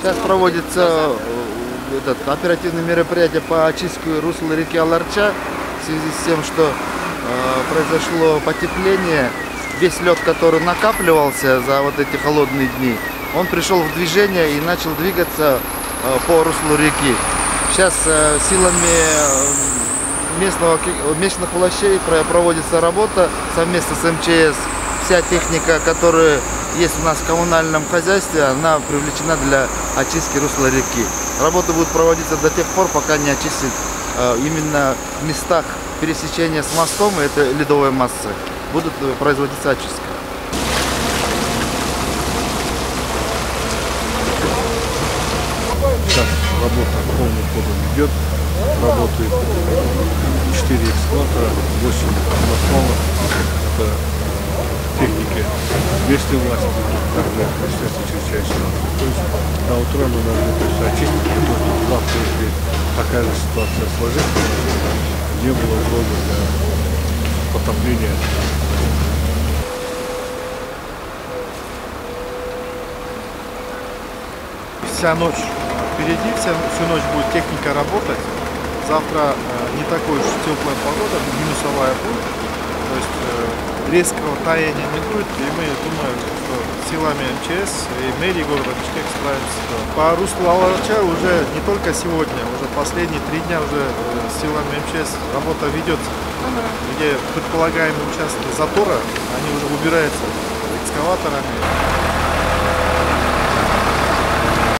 Сейчас проводится оперативное мероприятие по очистке русла реки Аларча в связи с тем, что произошло потепление. Весь лед, который накапливался за вот эти холодные дни, он пришел в движение и начал двигаться по руслу реки. Сейчас силами местных властей проводится работа совместно с МЧС. Вся техника, которая есть у нас в коммунальном хозяйстве, она привлечена для очистки русла реки. Работа будет проводиться до тех пор, пока не очистит именно в местах пересечения с мостом, это ледовая масса, будут производиться очистка. Сейчас работа полным ходом идет. Работает 4 экскаватора, 8 самосвалов. Это техники местной власти, также Министерство чрезвычайного. То есть до утра мы должны все очистить, потому что завтра, если такая же ситуация сложится, не было угрозы для потопления. Вся ночь впереди, всю ночь будет техника работать. Завтра не такой уж теплая погода, минусовая будет. То есть резкого таяния не будет. И мы думаем, что силами МЧС и мэрии города Бишкек справимся. По руслу Аларча уже не только сегодня, уже последние 3 дня уже силами МЧС работа ведется. Где предполагаемые участки затора, они уже убираются экскаваторами.